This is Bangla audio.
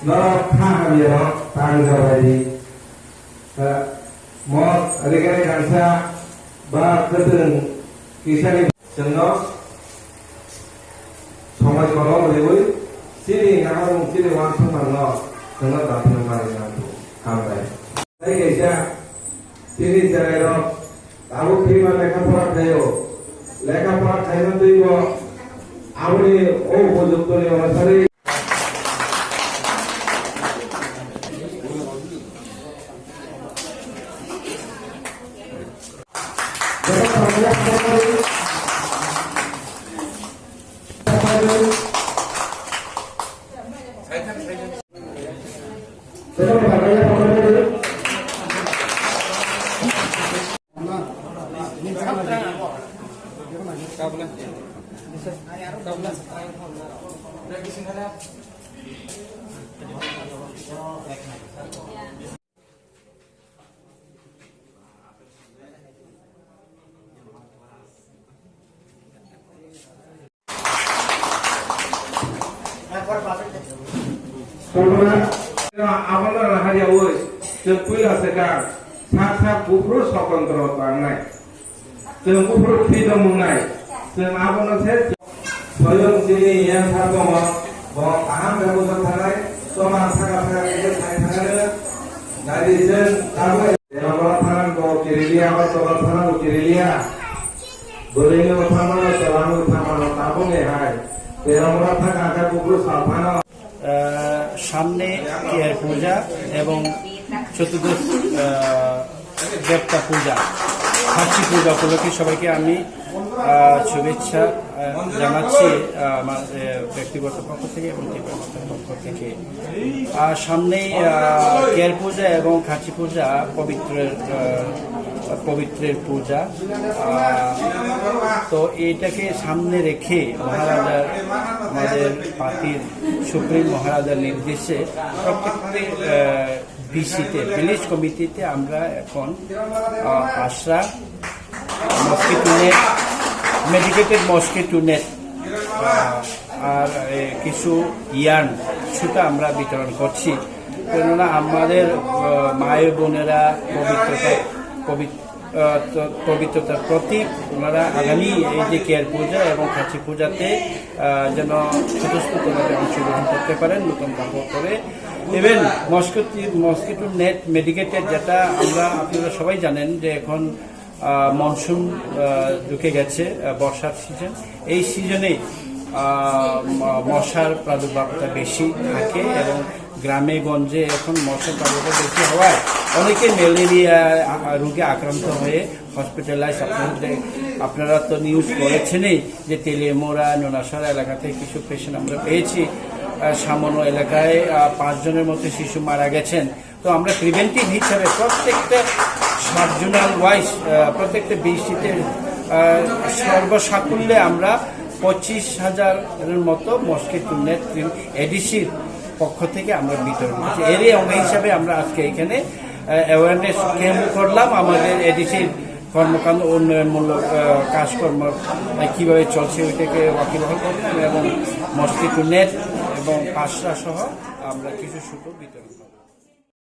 nó tha gì nó tăng ra vậy đi một ở đây cái càng xa ba cái từng kỳ xa đi chừng nó সমাজ করা বলে সিরি নাম সিরি ওয়ান সমান ন তোমরা দাঁড়িয়ে মারি না কামড়ায় তাই গেছা সিরি জায়গায় আবু ফিমা লেখাপড়া খাইও লেখাপড়া খাইও তুইব আপনি ও উপযুক্ত অনুসারে আপনার হারিয়া ওই जों पहिला सेकार सा गुफुर स्वतंत्र बांनाय जों गुफुर फ्रीडम मोननाय जों आबोनसे स्वयं जिनि यान थागम ब आहाम बेबस्था थानाय समाज थागा थागा के थानाय गारि जों दाबो देराबला थानान द केरेलिया बा तला थानान केरेलिया बोलेनो थानान तलानो थानान ताबोने हाय देराबला थागा का गुफुर साफाना সামনে কেয়ার পূজা এবং চতুর্দশ দেবতা পূজা খাসি পূজা উপলক্ষে সবাইকে আমি শুভেচ্ছা জানাচ্ছি আমার ব্যক্তিগত পক্ষ থেকে এবং টিমের পক্ষ থেকে। সামনেই কেয়ার পূজা এবং খাসি পূজা পবিত্রের পূজা, তো এইটাকে সামনে রেখে মহারাজার আমাদের পার্টির সুপ্রিম মহারাজার নির্দেশে প্রত্যেকটি বিসিতে ভিলেজ কমিটিতে আমরা এখন আশরা mosquito net, medicated mosquito net আর কিছু ইয়ার্ন সুতা আমরা বিতরণ করছি। কেননা আমাদের মায়ের বোনেরা পবিত্রতার প্রতীক, ওনারা আগামী এই যে কেয়ার পূজা এবং খাসি পূজাতে যেন স্বতঃস্ফূর্তভাবে অংশগ্রহণ করতে পারেন নতুন কাপড় করে। ইভেন মস্কিটো নেট মেডিকেটেড, যেটা আমরা আপনারা সবাই জানেন যে এখন মনসুন ঢুকে গেছে, বর্ষার সিজন, এই সিজনে মশার প্রাদুর্ভাবটা বেশি থাকে এবং গ্রামে গঞ্জে এখন মশার প্রাদুর্ভাব বেশি হওয়ায় অনেকে ম্যালেরিয়া রোগে আক্রান্ত হয়ে হসপিটালাইজ। আপনারা তো নিউজ করেছেনই যে তেলিয়ামোড়া নোনাসরা এলাকা থেকে কিছু পেশেন্ট আমরা পেয়েছি। সামান্য এলাকায় 5 জনের মতো শিশু মারা গেছেন। তো আমরা প্রিভেন্টিভ হিসাবে প্রত্যেকটা সাবজোনাল ওয়াইজ প্রত্যেকটা বিসিতে সর্বসাকুল্যে আমরা 25,000-এর মতো মস্কিটো নেট এডিসির পক্ষ থেকে আমরা বিতরণ করছি। এরই অঙ্গ হিসাবে আমরা আজকে এখানে অ্যাওয়ারনেস ক্যাম্প করলাম। আমাদের এডিসির কর্মকাণ্ড উন্নয়নমূলক কাজকর্ম কীভাবে চলছে ওইটাকে ওয়াকিবহাল করলাম এবং মস্কিটো নেট এবং পাশরা সহ আমরা কিছু সুতো বিতরণ